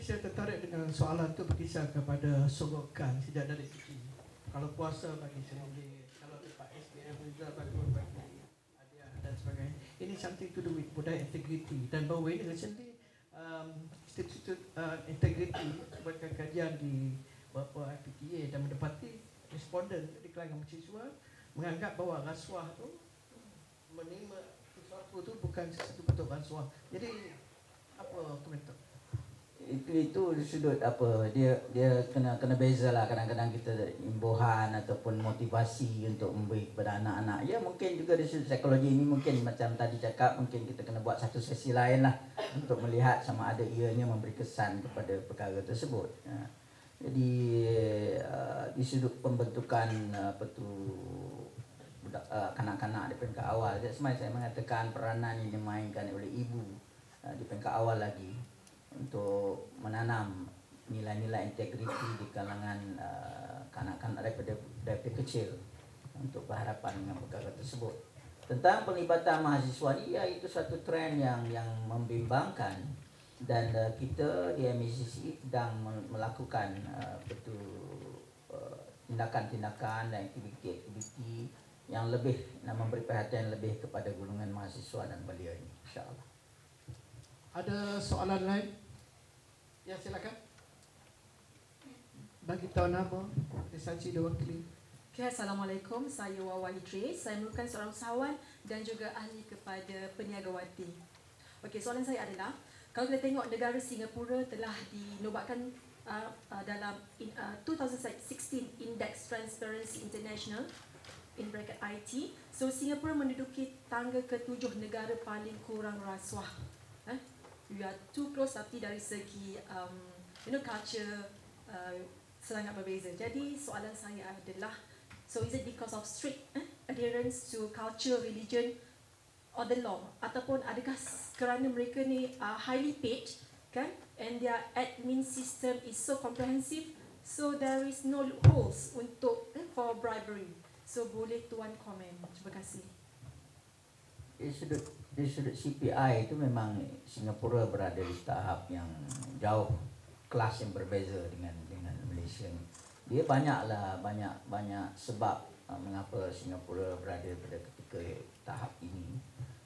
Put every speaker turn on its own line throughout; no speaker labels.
saya tertarik dengan soalan itu berkisar kepada sogokan sejak dari kecil. Kalau puasa bagi RM1, kalau dapat SPM result bagi hadiah dan sebagainya. Ini something to do with budaya integriti. Dan baru ini recently Institut Integriti buatkan kajian di beberapa IPTA dan mendapati responden di kalangan mahasiswa menganggap bahawa rasuah tu menerima sesuatu tu bukan sesuatu bentuk rasuah. Jadi apa komentar?
Itu sudut apa, dia kena beza lah. Kadang-kadang kita imbuhan ataupun motivasi untuk memberi kepada anak-anak. Ya mungkin juga dari sudut psikologi ini mungkin macam tadi cakap, mungkin kita kena buat satu sesi lain lah untuk melihat sama ada ianya memberi kesan kepada perkara tersebut. Jadi di sudut pembentukan kanak-kanak di peringkat awal, saya mengatakan peranan yang dimainkan oleh ibu di peringkat awal lagi untuk menanam nilai-nilai integriti di kalangan kanak-kanak daripada kecil untuk berhadapan dengan perkara tersebut. Tentang pelibatan mahasiswa ini, ya itu satu trend yang membimbangkan, dan kita di MACC sedang melakukan tindakan-tindakan dan aktiviti-aktiviti yang lebih memberi perhatian lebih kepada golongan mahasiswa dan belia ini, insya-Allah.
Ada soalan lain? Ya, silakan. Bagi tahu nama, lisensi diwakili.
Okay, Assalamualaikum. Saya Wawa Idris. Saya merupakan seorang usahawan dan juga ahli kepada peniagawati. Okey, soalan saya adalah, kalau kita tengok negara Singapura telah dinobatkan dalam 2016 Index Transparency International in bracket IT. So Singapura menduduki tangga ke-7 negara paling kurang rasuah. We are too close, tapi dari segi culture sangat berbeza. Jadi soalan saya adalah, so is it because of strict adherence to culture, religion or the law, ataupun adakah kerana mereka ni highly paid, kan, and their admin system is so comprehensive, so there is no loopholes untuk for bribery. So boleh tuan komen. Terima kasih.
Di sudut CPI itu memang Singapura berada di tahap yang jauh kelas yang berbeza dengan Malaysia. Dia banyak sebab mengapa Singapura berada pada ketika tahap ini.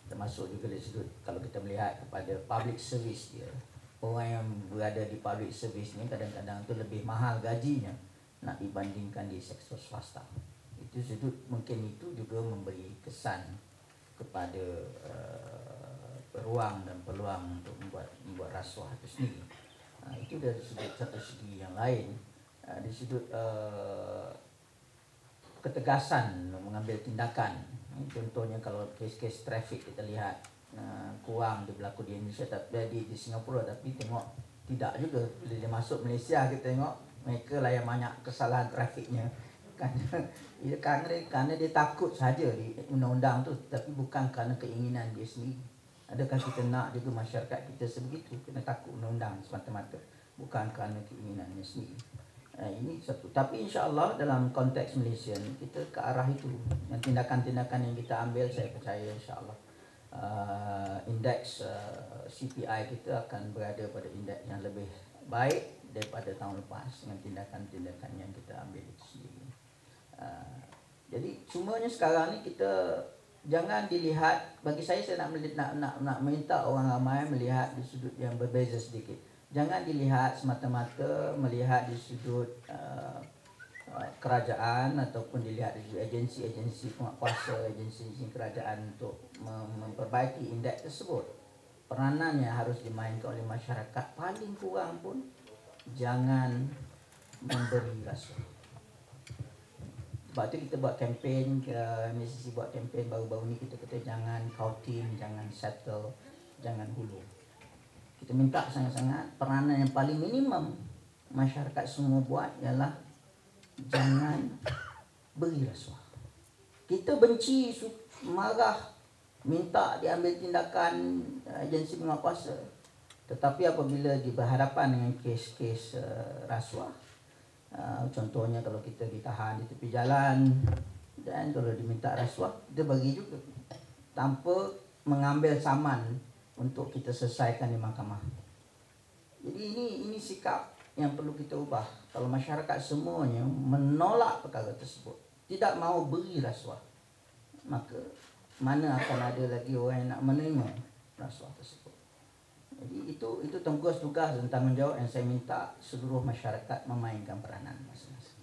Termasuk juga dari sudut kalau kita melihat kepada public service dia. Orang yang berada di public service ni kadang-kadang tu lebih mahal gajinya nak dibandingkan di sektor swasta. Itu sudut mungkin itu juga memberi kesan kepada peluang dan peluang untuk membuat rasuah itu sendiri. Itu dari sudut satu segi yang lain. Di sudut ketegasan mengambil tindakan. Contohnya kalau kes-kes trafik kita lihat kurang berlaku di Indonesia, tapi di Singapura, tapi tengok tidak juga. Bila dia masuk Malaysia kita tengok mereka lah yang banyak kesalahan trafiknya. Kerana dia takut saja di undang-undang tu, tapi bukan kerana keinginan dia sendiri. Adakah kita nak juga masyarakat kita sebegitu, kena takut undang-undang semata-mata, bukan kerana keinginannya sendiri. Ini satu. Tapi insya-Allah dalam konteks Malaysia kita ke arah itu. Yang tindakan-tindakan yang kita ambil, saya percaya insya-Allah indeks CPI kita akan berada pada indeks yang lebih baik daripada tahun lepas dengan tindakan-tindakan yang kita ambil itu sendiri. Jadi semuanya sekarang ni kita jangan dilihat, bagi saya nak minta orang ramai melihat di sudut yang berbeza sedikit. Jangan dilihat semata-mata melihat di sudut kerajaan ataupun dilihat di sudut agensi-agensi penguatkuasa, agensi kerajaan untuk memperbaiki indeks tersebut. Peranannya harus dimainkan oleh masyarakat. Paling kurang pun jangan memberi rasuah. Sebab tu kita buat kempen, MACC buat kempen baru-baru ni, kita kata jangan kautin, jangan settle, jangan hulu. Kita minta sangat-sangat peranan yang paling minimum masyarakat semua buat ialah jangan beri rasuah. Kita benci, marah, minta diambil tindakan agensi penguatkuasa. Tetapi apabila berhadapan dengan kes-kes rasuah, contohnya kalau kita ditahan di tepi jalan dan kalau diminta rasuah, kita bagi juga tanpa mengambil saman untuk kita selesaikan di mahkamah. Jadi ini sikap yang perlu kita ubah. Kalau masyarakat semuanya menolak perkara tersebut, tidak mau beri rasuah, maka mana akan ada lagi orang yang nak menerima rasuah tersebut. Jadi itu tugas dan tanggungjawab yang saya minta seluruh masyarakat memainkan peranan masing-masing.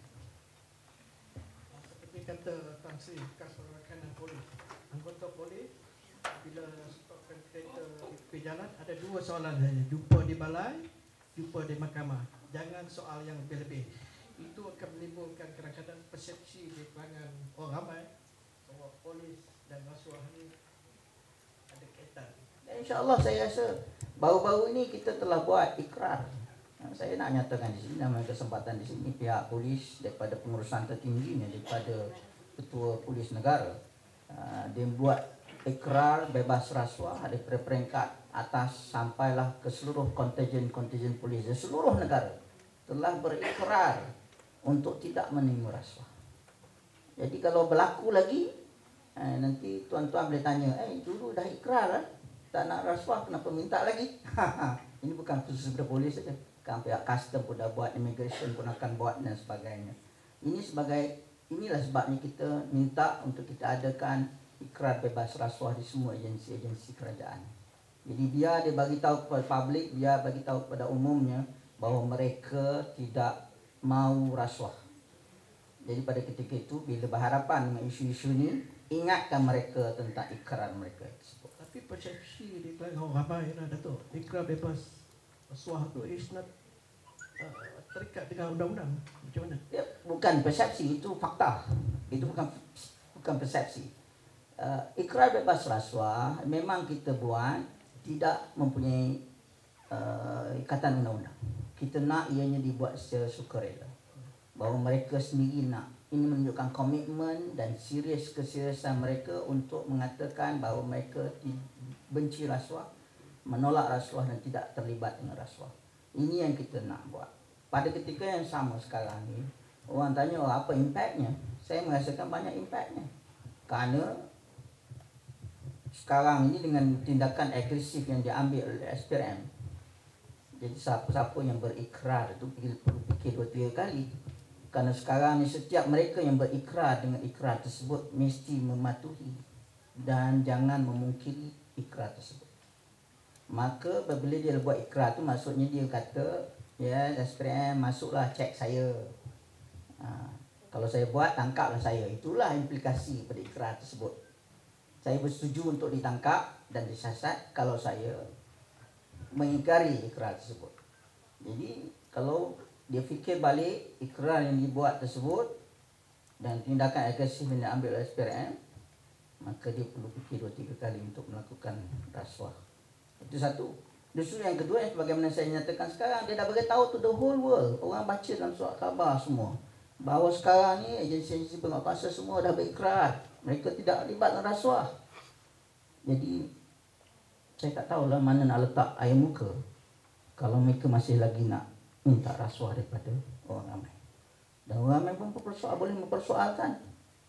Seperti kata Tan Sri, bekas perwakilan polis, anggota polis bila stopkan kereta di jalan ada dua soalan saja, jumpa di balai, jumpa di mahkamah. Jangan soal yang lebih-lebih. Itu akan menimbulkan kadang-kadang persepsi di kalangan orang ramai bahawa polis dan rasuah ini ada kaitan.
InsyaAllah saya rasa baru-baru ini kita telah buat ikrar. Saya nak nyatakan di sini, dalam kesempatan di sini, pihak polis daripada pengurusan tertingginya, daripada Ketua Polis Negara, dia buat ikrar bebas rasuah daripada peringkat atas sampailah ke seluruh kontijen polis di seluruh negara telah berikrar untuk tidak menerima rasuah. Jadi kalau berlaku lagi, nanti tuan-tuan boleh tanya, dulu dah ikrar tak nak rasuah, kenapa minta lagi? Ini bukan khusus pada polis saja, kan pihak custom pun dah buat, immigration pun akan buat dan sebagainya. Inilah sebabnya kita minta untuk kita adakan ikrar bebas rasuah di semua agensi-agensi kerajaan. Jadi dia bagi tahu kepada publik, dia bagi tahu kepada umumnya bahawa mereka tidak mau rasuah. Jadi pada ketika itu bila berhadapan dengan isu-isu ini, ingatkan mereka tentang ikrar mereka tersebut.
Tapi persepsi di kalangan orang ramai Datuk, ikrar bebas rasuah tu is not terikat dengan undang-undang. Macam mana?
Ya, bukan persepsi, itu fakta. Itu bukan persepsi. Ikrar bebas rasuah memang kita buat tidak mempunyai ikatan undang-undang. Kita nak ianya dibuat secara sukarela. Bahawa mereka sendiri nak. Ini menunjukkan komitmen dan keseriusan mereka untuk mengatakan bahawa mereka benci rasuah, menolak rasuah dan tidak terlibat dengan rasuah. Ini yang kita nak buat. Pada ketika yang sama sekarang ni, orang tanya apa impaknya? Saya merasakan banyak impaknya. Kerana sekarang ini dengan tindakan agresif yang diambil oleh SPRM, jadi siapa-siapa yang berikrar itu perlu fikir 2-3 kali. Kerana sekarang ni setiap mereka yang berikrar dengan ikrar tersebut mesti mematuhi dan jangan memungkiri ikrar tersebut. Maka apabila dia buat ikrar tu, maksudnya dia kata, ya SPRM masuklah cek saya. Kalau saya buat, tangkaplah saya. Itulah implikasi pada ikrar tersebut. Saya bersetuju untuk ditangkap dan disiasat kalau saya mengingkari ikrar tersebut. Jadi kalau dia fikir balik ikrar yang dibuat tersebut dan tindakan agresif yang diambil oleh SPRM, maka dia perlu fikir 2-3 kali untuk melakukan rasuah. Itu satu. Justru yang kedua, yang sebagaimana saya nyatakan sekarang, dia dah beritahu to the whole world. Orang baca dalam surat khabar semua bahawa sekarang ni agensi-agensi penguatkuasa semua dah berikrar mereka tidak terlibat dengan rasuah. Jadi saya tak tahulah mana nak letak air muka kalau mereka masih lagi nak minta rasuah daripada orang ramai. Dan orang ramai pun boleh mempersoalkan,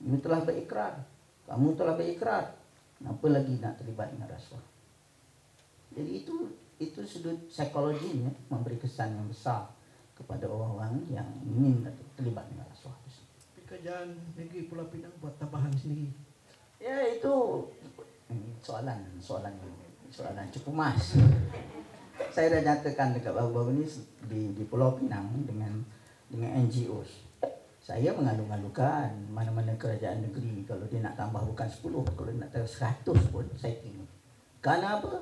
you telah berikrar, kamu telah berikrar, kenapa lagi nak terlibat dengan rasuah? Jadi itu sudut psikologinya memberi kesan yang besar kepada orang-orang yang ingin terlibat dengan rasuah.
Tapi kerajaan negeri Pulau Pinang buat tambahan sendiri.
Ya, itu soalan cukup mas. Saya dah nyatakan dekat baru-baru ni di Pulau Pinang dengan NGOs. Saya mengalu-alukan mana-mana kerajaan negeri kalau dia nak tambah bukan 10, kalau dia nak tambah 100 pun saya terima. Kerana apa?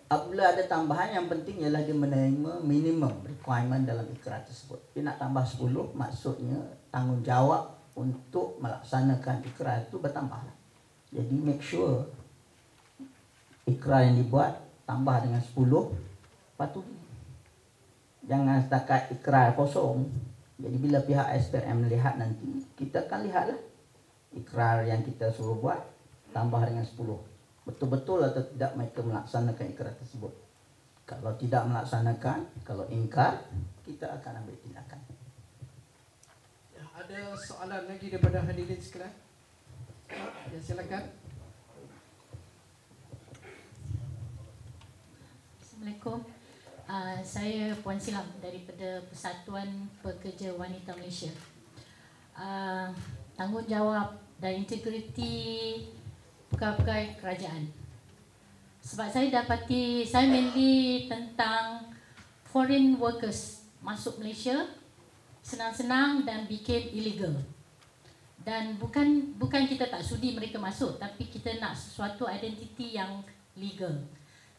Apabila ada tambahan, yang penting ialah dia menerima minimum requirement dalam ikrar tersebut. Dia nak tambah 10, maksudnya tanggungjawab untuk melaksanakan ikrar itu bertambah. Jadi make sure ikrar yang dibuat tambah dengan 10, patuhi. Jangan setakat ikrar kosong. Jadi bila pihak SPRM melihat nanti, kita akan lihatlah ikrar yang kita suruh buat tambah dengan 10. Betul-betul atau tidak mereka melaksanakan ikrar tersebut. Kalau tidak melaksanakan, kalau ingkar, kita akan ambil tindakan.
Ya, ada soalan lagi daripada hadirin sekalian? Ya, silakan.
Assalamualaikum. Saya Puan Silam daripada Persatuan Pekerja Wanita Malaysia. Tanggungjawab dan integriti pegawai kerajaan. Sebab saya dapati, saya mainly tentang foreign workers masuk Malaysia senang-senang dan bikin illegal. Dan bukan kita tak sudi mereka masuk, tapi kita nak sesuatu identiti yang legal.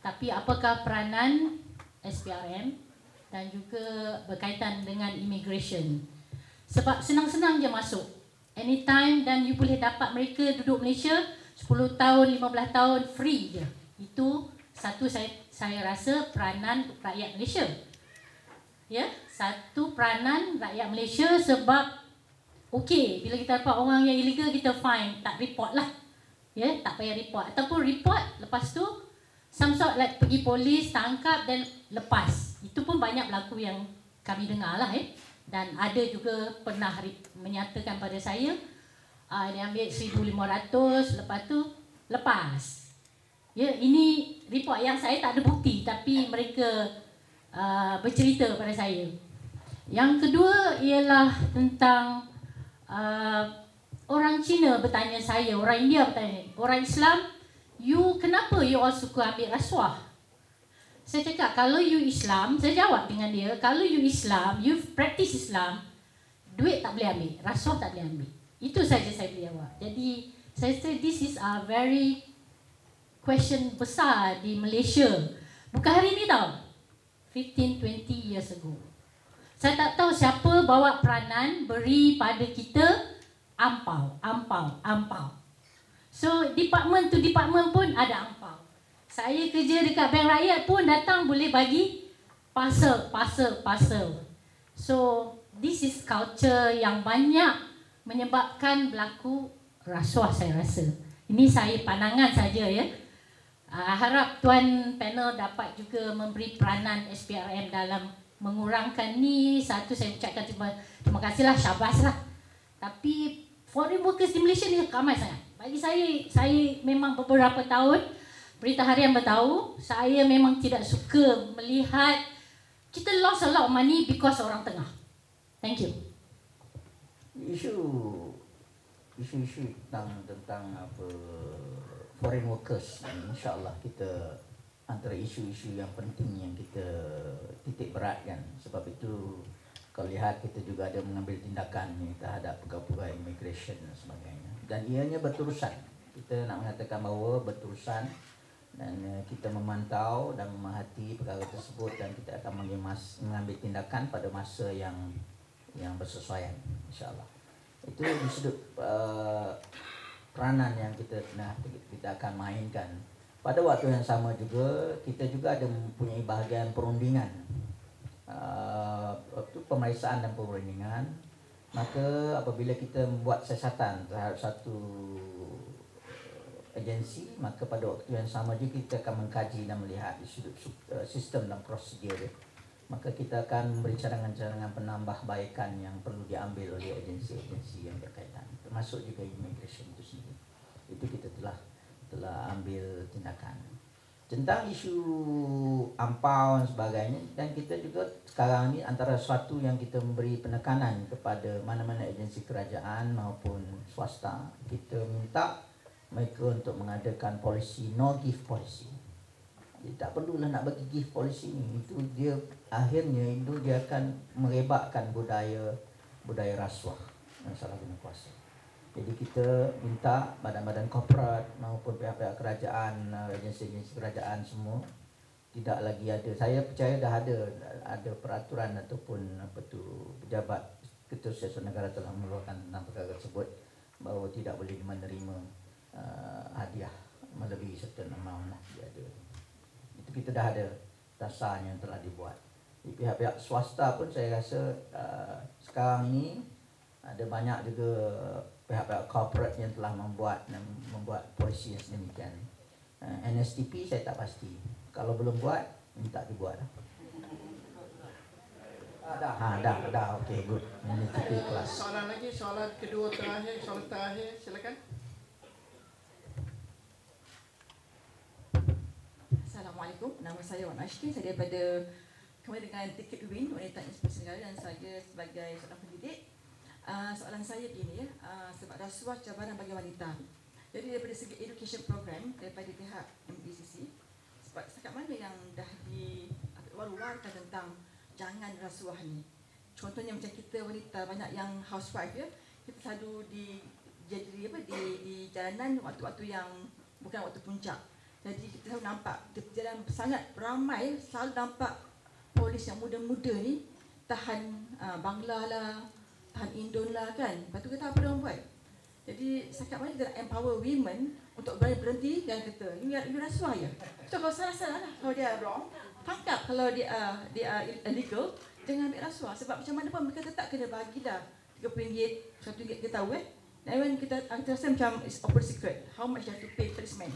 Tapi apakah peranan SPRM dan juga berkaitan dengan immigration? Sebab senang-senang je masuk. Anytime, dan you boleh dapat mereka duduk Malaysia 10 tahun, 15 tahun free je. Itu satu saya rasa peranan rakyat Malaysia. Ya, satu peranan rakyat Malaysia sebab okey, bila kita dapat orang yang illegal kita fine, tak report lah. Ya, tak payah report. Ataupun report, lepas tu some sort like pergi polis, tangkap dan lepas. Itu pun banyak berlaku yang kami dengar lah. Dan ada juga pernah menyatakan pada saya, dia ambil 1,500, lepas tu lepas. Ya, ini report yang saya tak ada bukti, tapi mereka bercerita pada saya. Yang kedua ialah tentang orang Cina bertanya saya, orang India bertanya, orang Islam, kenapa you all suka ambil rasuah? Saya cakap, kalau you Islam, saya jawab dengan dia, kalau you Islam, you practice Islam, duit tak boleh ambil, rasuah tak boleh ambil. Itu saja saya boleh jawab. Jadi, saya say this is a very question besar di Malaysia. Bukan hari ini tau, 15-20 years ago. Saya tak tahu siapa bawa peranan beri pada kita ampau. So, department to department pun ada ampau. Saya kerja dekat Bank Rakyat pun datang boleh bagi parcel. So, this is culture yang banyak menyebabkan berlaku rasuah, saya rasa. Ini saya pandangan saja ya. Harap tuan panel dapat juga memberi peranan SPRM dalam mengurangkan ni. Satu, saya ucapkan terima kasihlah, syabaslah. Tapi foreign workers di Malaysia ni ramai sangat. Bagi saya memang beberapa tahun Berita Harian beritahu, saya memang tidak suka melihat kita lost a lot of money because orang tengah. Thank you.
Isu tentang apa foreign workers, insya-Allah kita antara isu-isu yang penting yang kita titik beratkan. Sebab itu kalau lihat kita juga ada mengambil tindakan terhadap pegawai immigration dan sebagainya. Dan ianya berterusan. Kita nak mengatakan bahawa berterusan dan kita memantau dan memerhati perkara tersebut dan kita akan mengambil tindakan pada masa yang bersesuaian, insya-Allah. Itu di sudut peranan yang kita akan mainkan. Pada waktu yang sama juga kita juga ada mempunyai bahagian perundingan, pemeriksaan dan perundingan. Maka apabila kita membuat siasatan terhadap satu agensi, maka pada waktu yang sama juga kita akan mengkaji dan melihat di sudut sistem dan prosedur dia. Maka kita akan memberi cadangan-cadangan penambahbaikan yang perlu diambil oleh agensi-agensi yang berkaitan, termasuk juga immigration itu sendiri. Itu kita telah ambil tindakan. Tentang isu ampau dan sebagainya, dan kita juga sekarang ini antara suatu yang kita memberi penekanan kepada mana-mana agensi kerajaan maupun swasta, kita minta mereka untuk mengadakan polisi no gift policy. Dia tak perlulah nak bagi gift policy ni. Itu dia akhirnya itu dia akan merebakkan budaya rasuah dan salah guna kuasa. Jadi kita minta badan-badan korporat maupun pihak-pihak kerajaan, agensi-agensi kerajaan semua tidak lagi ada. Saya percaya dah ada peraturan ataupun pejabat Ketua Siasat Negara telah mengeluarkan tentang perkara tersebut bahawa tidak boleh menerima hadiah melebihi certain amount lah dia ada. Itu kita dah ada dasarnya yang telah dibuat. Di pihak-pihak swasta pun saya rasa sekarang ini ada banyak juga pihak-pihak corporate yang telah membuat polisi yang sedemikian. NSTP saya tak pasti. Kalau belum buat, minta dibuat. Dah. Okey, good. NSTP kelas.
Soalan kedua terakhir, silakan.
Assalamualaikum, nama saya Wan Ashki, saya daripada kembali dengan tiket win wanita inspirasi negara dan saya sebagai seorang pendidik. Soalan saya begini ya, sebab rasuah cabaran bagi wanita. Jadi daripada segi education program daripada pihak MBCC, sebab setakat mana yang dah diwar-warkan tentang jangan rasuah ni. Contohnya macam kita wanita banyak yang housewife ya, kita selalu di jalanan waktu-waktu yang bukan waktu puncak. Jadi kita selalu nampak di jalan sangat ramai, selalu nampak polis yang muda-muda ni tahan Bangla lah, tahan Indon lah kan. Lepas tu kita apa dia orang buat? Jadi setakat mana kita nak empower women untuk berhenti dan kata, you rasuah ya. So kalau salah-salah lah, kalau dia wrong, tangkap. Kalau dia illegal, jangan ambil rasuah. Sebab macam mana pun mereka tetap kena bagi dah RM30, RM1 kita tahu Dan when kita rasa macam it's open secret, how much you have to pay policeman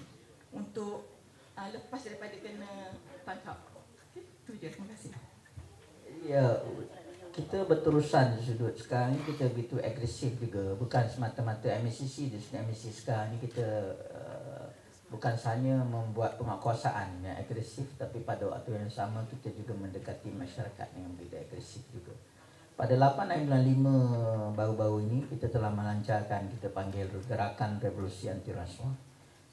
untuk lepas daripada kena tangkap. Okay, itu je. Terima kasih.
Ya, kita berterusan di sudut. Sekarang ni kita begitu agresif juga. Bukan semata-mata MSCC di sudut MSCC sekarang ni kita bukan hanya membuat penguasaan yang agresif, tapi pada waktu yang sama kita juga mendekati masyarakat yang begitu agresif juga. Pada 8 dan bulan 5 baru-baru ini kita telah melancarkan, kita panggil Gerakan Revolusi Anti Rasuah,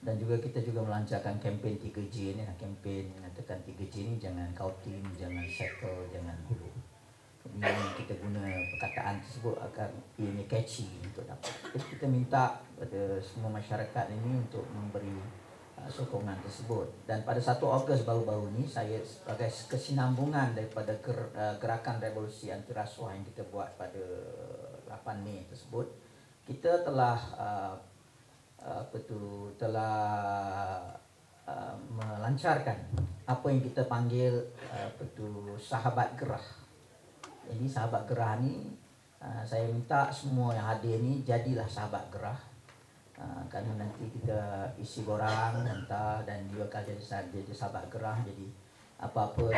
dan juga kita juga melancarkan kempen 3J ni, kempen mengatakan 3J ni, jangan kautin, jangan settle, jangan hulu. Ini kita guna perkataan tersebut agar ini catchy untuk dapat. Jadi kita minta pada semua masyarakat ini untuk memberi sokongan tersebut. Dan pada 1 Ogos baru-baru ini saya sebagai kesinambungan daripada Gerakan Revolusi Anti Rasuah yang kita buat pada 8 Mei tersebut, kita telah melancarkan apa yang kita panggil sahabat gerah. Jadi sahabat gerah ni saya minta semua yang hadir ni jadilah sahabat gerah. Kerana nanti kita isi borang hantar dan dia akan jadi sahabat gerah. Jadi apa-apa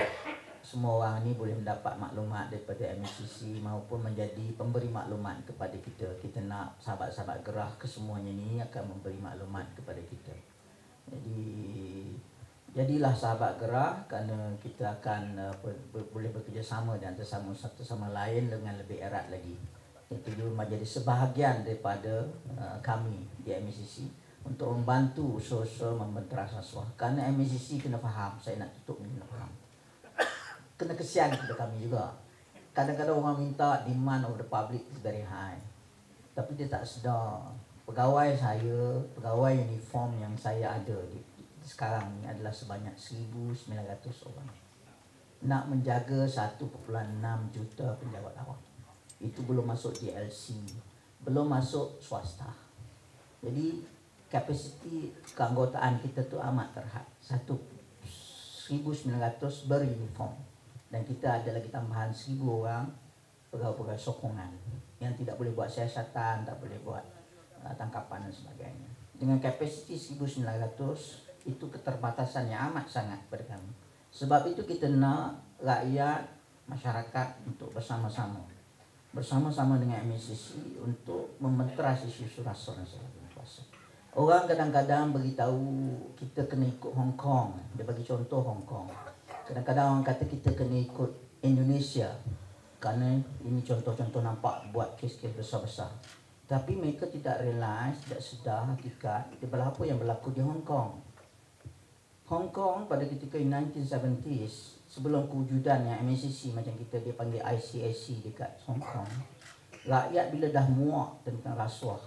semua orang ni boleh mendapat maklumat daripada MSCC maupun menjadi pemberi maklumat kepada kita. Kita nak sahabat-sahabat gerah kesemuanya ni akan memberi maklumat kepada kita. Jadi jadilah sahabat gerah kerana kita akan boleh bekerjasama dan satu sama lain dengan lebih erat lagi. Itu juga menjadi sebahagian daripada kami di MSCC untuk membantu usaha-usaha membenteras rasuah. Kerana MSCC kena faham, saya nak tutup ni kena faham. Kena kesian kepada kami juga. Kadang-kadang orang minta demand of the public is very high. Tapi dia tak sedar. Pegawai saya, pegawai uniform yang saya ada sekarang ni adalah sebanyak 1,900 orang. Nak menjaga 1.6 juta penjawat awam. Itu belum masuk DLC, belum masuk swasta. Jadi kapasiti keanggotaan kita tu amat terhad. 1,900 beruniform. Dan kita ada lagi tambahan 1,000 orang pegawai-pegawai sokongan yang tidak boleh buat siasatan, tak boleh buat tangkapan dan sebagainya. Dengan kapasiti 1,900 itu keterbatasan yang amat sangat pada kami. Sebab itu kita nak rakyat, masyarakat untuk bersama-sama dengan MSCC untuk mementeras isu rasuah dan sebagainya. Orang kadang-kadang beritahu kita kena ikut Hong Kong. Dia bagi contoh Hong Kong. Kadang-kadang orang kata kita kena ikut Indonesia kerana ini contoh-contoh nampak buat kes-kes besar-besar. Tapi mereka tidak realise, tidak sedar hakikat apa yang berlaku di Hong Kong. Hong Kong pada ketika 1970s, sebelum kewujudan yang MSCC macam kita dia panggil ICAC dekat Hong Kong, rakyat bila dah muak tentang rasuah,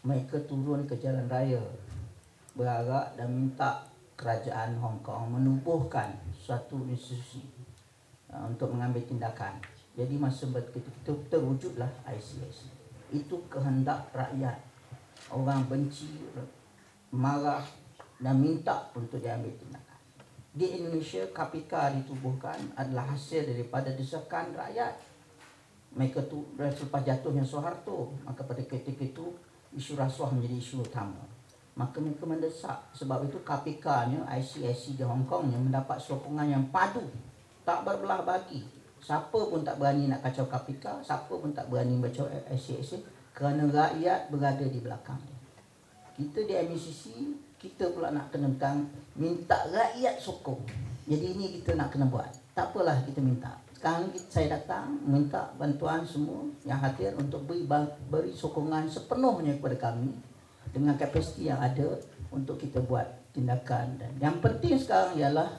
mereka turun ke jalan raya berarak dan minta kerajaan Hong Kong menubuhkan suatu institusi untuk mengambil tindakan. Jadi masa ketika itu terwujudlah ICAC. Itu kehendak rakyat. Orang benci, marah dan minta untuk diambil tindakan. Di Indonesia, KPK ditubuhkan adalah hasil daripada desakan rakyat. Mereka tu selepas jatuhnya Soeharto, maka pada ketika itu isu rasuah menjadi isu utama. Maka mereka mendesak. Sebab itu KPK-nya, ICAC di Hong Kong yang mendapat sokongan yang padu, tak berbelah bagi. Siapa pun tak berani nak kacau KPK, siapa pun tak berani kacau ICAC kerana rakyat berada di belakangnya. Kita di MSCC, kita pula nak tentang minta rakyat sokong. Jadi ini kita nak kena buat. Tak apalah kita minta. Sekarang saya datang minta bantuan semua yang hadir untuk beri sokongan sepenuhnya kepada kami dengan kapasiti yang ada untuk kita buat tindakan. Dan yang penting sekarang ialah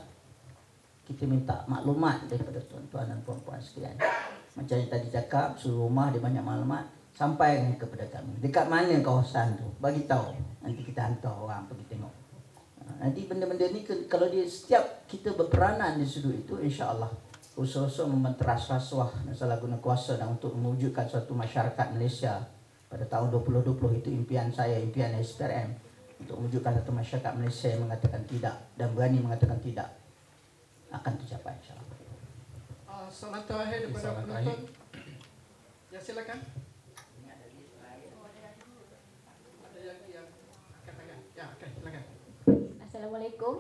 kita minta maklumat daripada tuan-tuan dan puan-puan sekalian. Macam yang tadi cakap, suruh rumah dia banyak maklumat, sampaikan kepada kami. Dekat mana kawasan tu? Bagi tahu. Nanti kita hantar orang pergi tengok. Nanti benda-benda ni kalau dia setiap kita berperanan di sudut itu, insya-Allah usaha-usaha membenteras rasuah dan salah guna kuasa dan untuk mewujudkan suatu masyarakat Malaysia pada tahun 2020 itu impian saya, impian SPRM untuk mewujudkan satu masyarakat Malaysia yang mengatakan tidak dan berani mengatakan tidak akan tercapai insya-Allah.
Soalan terakhir daripada penonton. Ya silakan. Ada yang angkat tangan. Ya, okey, silakan.
Assalamualaikum,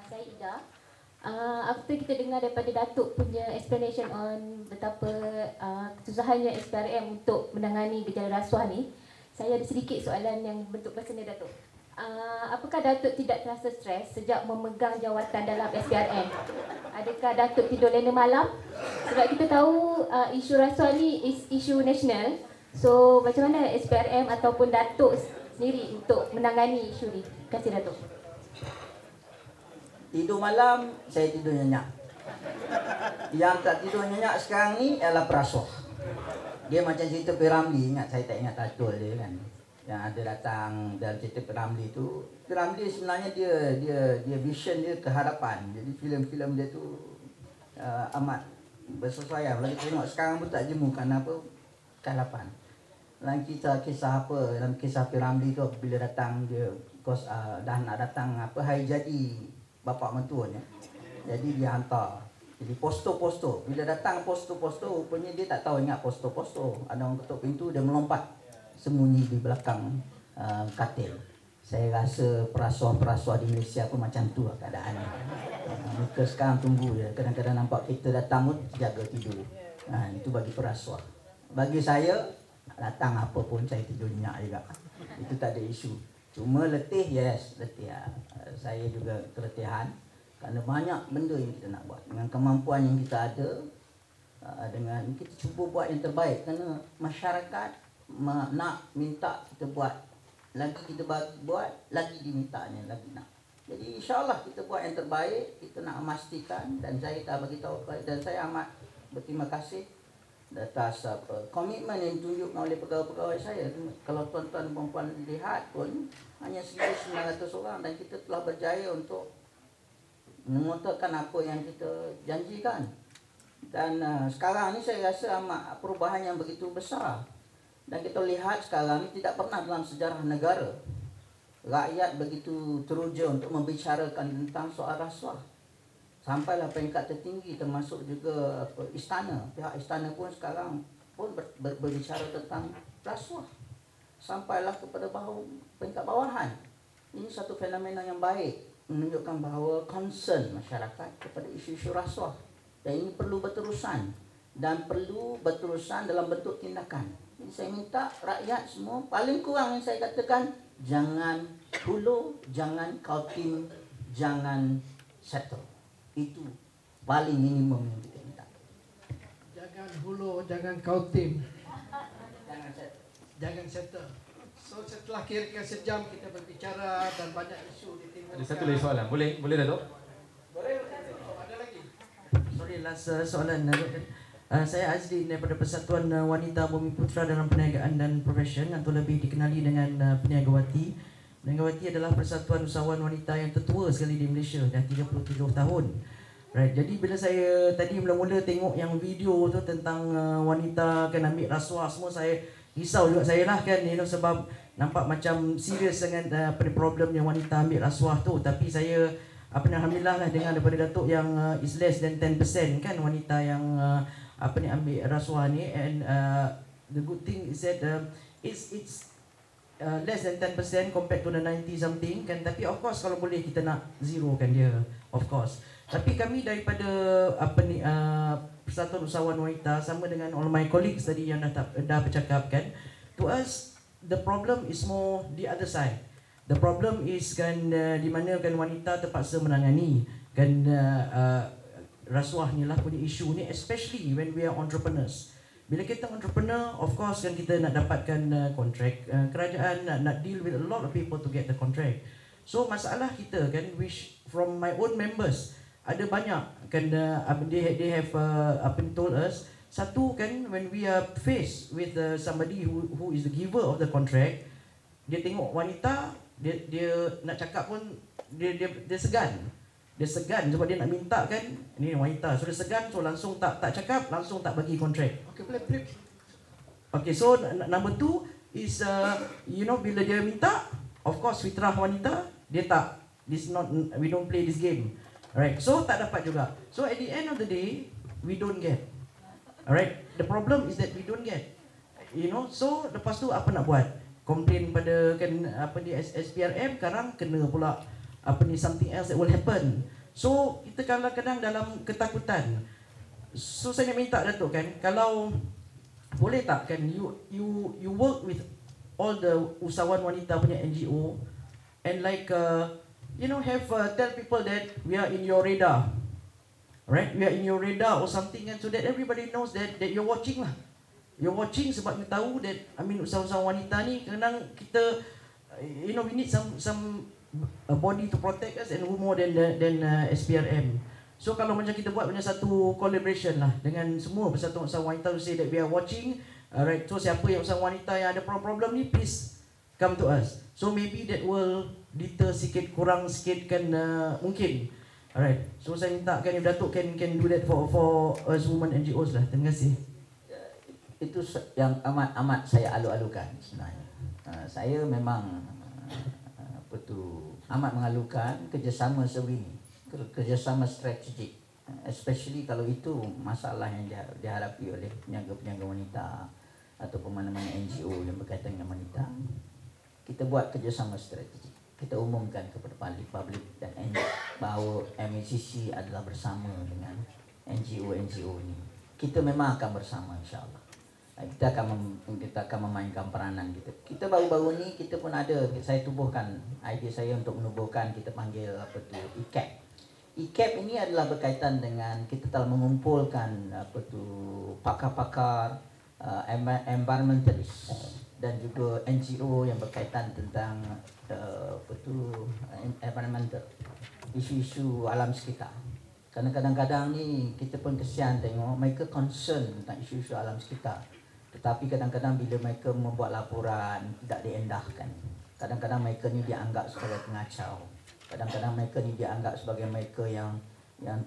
saya Ida. After kita dengar daripada Datuk punya explanation on betapa kesusahannya SPRM untuk menangani gejala rasuah ni, saya ada sedikit soalan yang bentuk personal Datuk. Apakah Datuk tidak terasa stres sejak memegang jawatan dalam SPRM? Adakah Datuk tidur lena malam? Sebab kita tahu isu rasuah ni is isu nasional. So macam mana SPRM ataupun Datuk sendiri untuk menangani isu ni? Terima kasih Datuk.
Tidur malam, saya tidur nyenyak. Yang tak tidur nyenyak sekarang ni ialah perasuah. Dia macam cerita Piramli, ingat saya tak ingat tatul dia kan. Yang ada datang dalam cerita Piramli tu. Piramli sebenarnya dia vision dia keharapan. Jadi filem-filem dia tu amat bersesuaian. Lagi tengok sekarang pun tak jemu kerana apa? Keharapan. Dalam kisah apa, dalam kisah Piramli tu bila datang dia dah nak datang apa hari jadi bapa mentuanya. Jadi dia hantar. Jadi posto-posto. Bila datang posto-posto, rupanya dia tak tahu ingat posto-posto. Ada orang ketuk pintu, dia melompat sembunyi di belakang katil. Saya rasa perasuah-perasuah di Malaysia pun macam tu lah keadaannya. Mereka sekarang tunggu je. Kadang-kadang nampak kita datang pun jaga tidur. Itu bagi perasuah. Bagi saya, datang apa pun saya tidur nyenyak juga. Itu tak ada isu. Cuma letih, yes, letih. Saya juga keletihan kerana banyak benda yang kita nak buat. Dengan kemampuan yang kita ada, dengan kita cuba buat yang terbaik. Kerana masyarakat nak minta kita buat. Lagi kita buat, lagi dimintanya, lagi nak. Jadi insya-Allah kita buat yang terbaik, kita nak memastikan dan saya dah bagi tahu dan saya amat berterima kasih atas komitmen yang ditunjukkan oleh pegawai-pegawai saya. Kalau tuan-tuan dan puan-puan lihat pun hanya 1,900 orang dan kita telah berjaya untuk mengotakkan apa yang kita janjikan. Dan sekarang ni saya rasa amat perubahan yang begitu besar. Dan kita lihat sekarang ni tidak pernah dalam sejarah negara rakyat begitu teruja untuk membicarakan tentang soal rasuah. Sampailah peringkat tertinggi termasuk juga istana. Pihak istana pun sekarang pun berbicara tentang rasuah. Sampailah kepada peringkat bawahan. Ini satu fenomena yang baik menunjukkan bahawa concern masyarakat kepada isu-isu rasuah. Dan ini perlu berterusan dan perlu berterusan dalam bentuk tindakan. Jadi saya minta rakyat semua paling kurang yang saya katakan jangan hulu, jangan kautim, jangan settle. Itu paling minimum yang kita minta.
Jangan hulu, jangan kautim,
Jangan settle.
jangan settle. So setelah kira-kira sejam kita berbicara dan banyak isu ditimbulkan.
Ada satu lagi soalan. Boleh Datuk?
Boleh. Ada lagi.
Sorry, last soalan. Saya Azli daripada Persatuan Wanita Bumi Putra dalam Perniagaan dan Profesion atau lebih dikenali dengan Perniagawati. Perniagawati adalah persatuan usahawan wanita yang tertua sekali di Malaysia, dah 37 tahun. Right, jadi bila saya tadi mula-mula tengok yang video tu tentang wanita kan ambil rasuah semua, saya risau juga saya lah kan, sebab nampak macam serius dengan problemnya wanita ambil rasuah tu. Tapi saya alhamdulillah lah dengar daripada Datuk yang is less than 10% kan wanita yang ambil rasuah ni, and the good thing is that it's less than 10% compared to the 90 something kan. Tapi of course kalau boleh kita nak zero kan dia, of course. Tapi kami daripada Persatuan Usahawan Wanita sama dengan all my colleagues tadi yang dah bercakap kan, to us the problem is more the other side. The problem is kan di mana kan wanita terpaksa menangani kan rasuah ni lah punya isu ni, especially when we are entrepreneurs. Bila kita entrepreneur, of course kan kita nak dapatkan kontrak kerajaan, nak deal with a lot of people to get the contract. So masalah kita kan, which from my own members, ada banyak kan they have told us. Satu kan, when we are faced with somebody who is the giver of the contract, dia tengok wanita, dia nak cakap pun dia segan. Dia segan sebab dia nak minta kan, ni wanita, so dia segan, so langsung tak cakap, langsung tak bagi kontrak.
Okay, boleh break.
Okay, so number 2 is bila dia minta, of course fitrah wanita, dia tak, we don't play this game. Alright, so tak dapat juga. So at the end of the day, we don't get. Alright, the problem is that we don't get. So lepas tu apa nak buat? Komplain pada kan di SPRM, sekarang kena pula something else that will happen. So kita kadang-kadang dalam ketakutan. So saya nak minta Datuk kan, kalau boleh tak kan you work with all the usahawan wanita punya NGO and like have tell people that we are in your radar. Right? We are in your radar or something, and so that everybody knows that you're watching lah. You're watching sebab you tahu that usahawan wanita ni kadang kita we need some a body to protect us, and who more than SPRM. So kalau macam kita buat macam satu collaboration lah dengan semua persatuan usahawan wanita to say that we are watching, right? So siapa yang usahawan wanita yang ada problem ni, please come to us. So maybe that will deter sikit, kurang sikit kan mungkin. Alright. So saya minta kan Datuk can do that for us women NGOs lah. Terima kasih.
Itu yang amat saya alu-alukan sebenarnya. Saya memang amat mengalukan kerjasama sebegini, kerjasama strategik, especially kalau itu masalah yang dihadapi oleh peniaga-peniaga wanita ataupun mana-mana NGO yang berkaitan dengan wanita. Kita buat kerjasama strategik, kita umumkan kepada publik dan bahawa MACC adalah bersama dengan NGO ini. Kita memang akan bersama, insyaAllah. Kita akan memainkan peranan kita. Kita baru-baru ni kita pun ada, saya tubuhkan idea saya untuk menubuhkan, kita panggil ICAP. ICAP ini adalah berkaitan dengan kita telah mengumpulkan pakar-pakar environmentalist dan juga NGO yang berkaitan tentang environmental, isu-isu alam sekitar. Karena kadang-kadang ni kita pun kesian tengok mereka concern tentang isu-isu alam sekitar. Tetapi kadang-kadang bila mereka membuat laporan tidak diendahkan. Kadang-kadang mereka ni dianggap sebagai pengacau. Kadang-kadang mereka ni dianggap sebagai mereka yang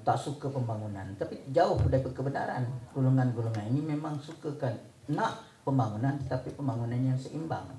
tak suka pembangunan. Tapi jauh dari kebenaran. Golongan-golongan ini memang sukakan nak pembangunan, tetapi pembangunan yang seimbang.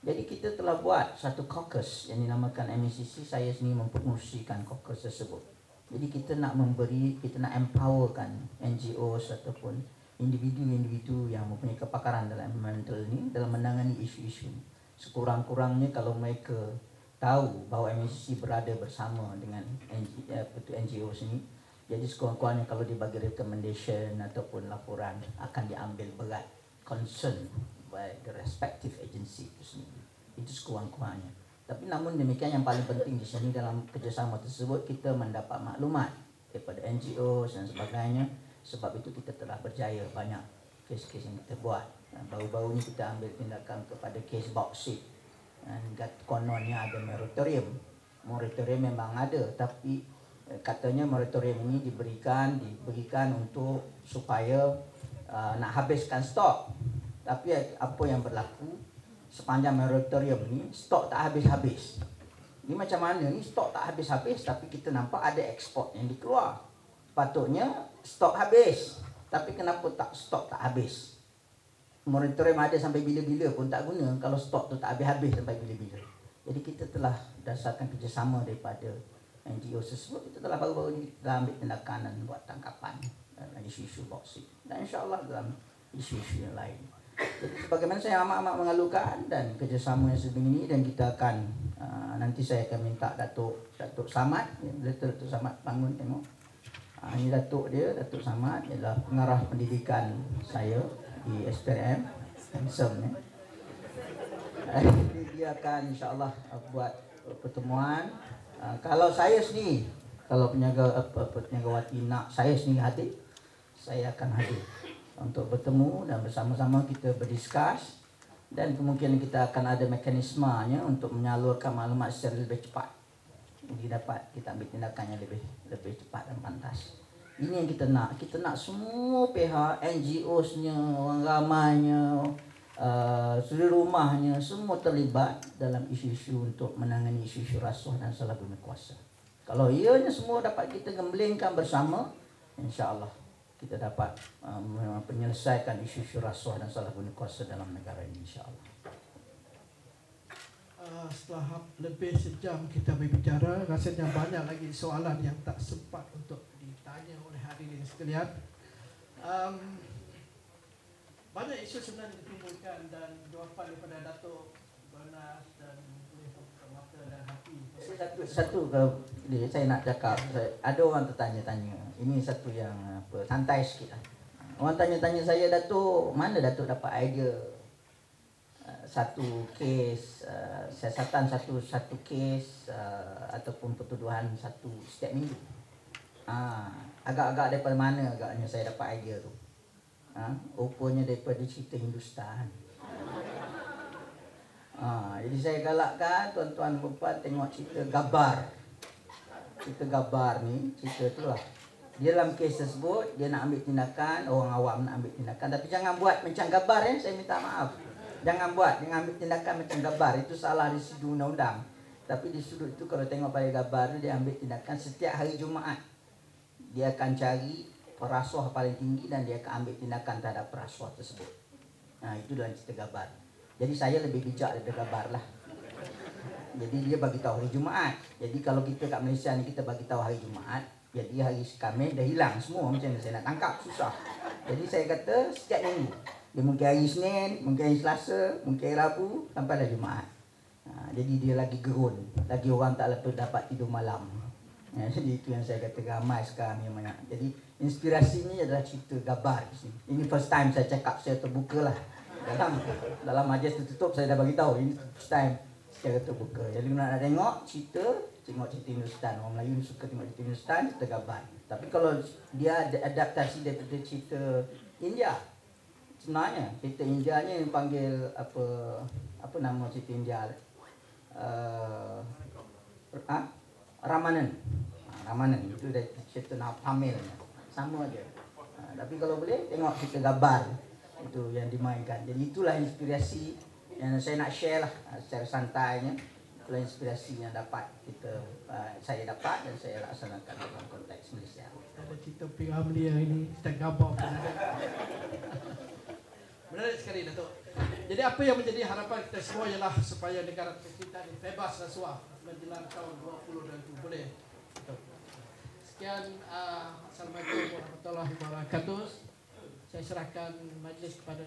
Jadi kita telah buat satu caucus yang dinamakan MACC. Saya sendiri mempengurusikan caucus tersebut. Jadi kita nak memberi, kita nak empowerkan NGOs ataupun individu-individu yang mempunyai kepakaran dalam environmental ini dalam menangani isu-isu. Sekurang-kurangnya kalau mereka tahu bahawa MACC berada bersama dengan NGO ini, jadi sekurang-kurangnya kalau dibagi recommendation ataupun laporan akan diambil berat, concern by the respective agency itu sendiri. Itu sekurang-kurangnya. Tapi namun demikian yang paling penting di sini dalam kerjasama tersebut kita mendapat maklumat daripada NGO dan sebagainya. Sebab itu kita telah berjaya banyak kes-kes yang kita buat. Baru-baru ni kita ambil tindakan kepada kes bauxit. Dan kononnya ada moratorium. Moratorium memang ada, tapi katanya moratorium ini diberikan untuk supaya nak habiskan stok. Tapi apa yang berlaku sepanjang moratorium ni, stok tak habis-habis. Ni macam mana ni, stok tak habis-habis tapi kita nampak ada ekspor yang dikeluar. Patutnya stok habis, tapi kenapa stok tak habis? Moratorium ada sampai bila-bila pun tak guna kalau stok tu tak habis-habis sampai bila-bila. Jadi kita telah dasarkan kerjasama daripada NGO tersebut. Kita telah baru-baru ini telah ambil tindakan dan buat tangkapan dalam isu-isu bauxit dan insyaAllah dalam isu-isu yang lain. Jadi sebagaimana saya amat-amat mengalukan dan kerjasama yang sebegini, dan kita akan nanti saya akan minta Datuk Samad, Datuk Samad bangun tengok. Ini Datuk Datuk Samad ialah pengarah pendidikan saya di SPRM, handsome ya. Dia akan insyaAllah buat pertemuan. Kalau saya sendiri Kalau peniagawati nak saya sendiri hadir, saya akan hadir untuk bertemu dan bersama-sama kita berdiskus, dan kemungkinan kita akan ada mekanismenya untuk menyalurkan maklumat secara lebih cepat. Jadi dapat kita ambil tindakan yang lebih cepat dan pantas. Ini yang kita nak. Kita nak semua pihak, NGOs-nya, orang ramainya, suri rumahnya, semua terlibat dalam isu-isu untuk menangani isu-isu rasuah dan salah guna kuasa. Kalau ianya semua dapat kita gemblengkan bersama, insya-Allah kita dapat menyelesaikan isu-isu rasuah dan salah guna kuasa dalam negara ini, insya-Allah.
Setelah lebih sejam kita berbicara, rasanya banyak lagi soalan yang tak sempat untuk ditanya oleh hadirin sekalian. Banyak isu sebenarnya ditimbulkan dan jawapan daripada Datuk Bernas dan boleh buka mata dan hati.
Satu kalau saya nak cakap, ada orang tertanya-tanya. Ini satu yang santai sikit lah. Orang tanya-tanya saya, Datuk, mana Datuk dapat idea satu kes siasatan satu kes ataupun pertuduhan satu setiap minggu. Agak-agak daripada mana agaknya saya dapat idea tu? Rupanya daripada cerita Hindustan. Jadi saya galakkan tuan-tuan dan puan tengok cerita Gabar. Cerita Gabar ni, cerita tu lah. Dia dalam kes tersebut, dia nak ambil tindakan, orang awam nak ambil tindakan. Tapi jangan buat macam Gabar saya minta maaf. Jangan ambil tindakan macam Gabar. Itu salah di sudut undang-undang. Tapi di sudut itu kalau tengok pada Gabar tu, dia ambil tindakan setiap hari Jumaat. Dia akan cari perasuah paling tinggi dan dia akan ambil tindakan terhadap perasuah tersebut. Itu dalam cerita Gabar. Jadi saya lebih bijak daripada Gabar lah. Jadi dia bagi tahu hari Jumaat. Jadi kalau kita kat Malaysia ni kita bagi tahu hari Jumaat, jadi hari Khamis dah hilang semua, macam mana saya nak tangkap, susah. Jadi saya kata setiap minggu. Dia mungkin hari Isnin, mungkin hari Selasa, mungkin hari Rabu, sampailah Jumaat. Jadi dia lagi gerun, lagi orang tak dapat tidur malam. Jadi itu yang saya kata ramai sekarang yang banyak. Jadi inspirasinya adalah cerita Gabar. Ini first time saya cakap, saya terbuka lah. Dalam majlis tertutup saya dah bagi tahu, ini first time secara terbuka. Jadi nak tengok cerita, tengok cerita Hindustan. Orang Melayu suka tengok cerita Hindustan, cerita Gabar. Tapi kalau dia adaptasi daripada cerita India, sebenarnya cerita India ni yang panggil apa nama cerita India? Ramanan. Ramanan itu dari cerita Tamil. Sama aja. Tapi kalau boleh tengok cerita Gabar itu yang dimainkan. Jadi itulah inspirasi yang saya nak share lah secara santainya. Itulah inspirasi yang dapat saya dapat dan saya laksanakan dalam konteks Malaysia.
Ada cerita Piramli ini, cerita Gabar. Menarik sekali, Datuk. Jadi apa yang menjadi harapan kita semua ialah supaya negara kita ini bebas rasuah menjelang tahun 2022. Boleh? Sekian, Assalamualaikum warahmatullahi wabarakatuh. Saya serahkan majlis kepada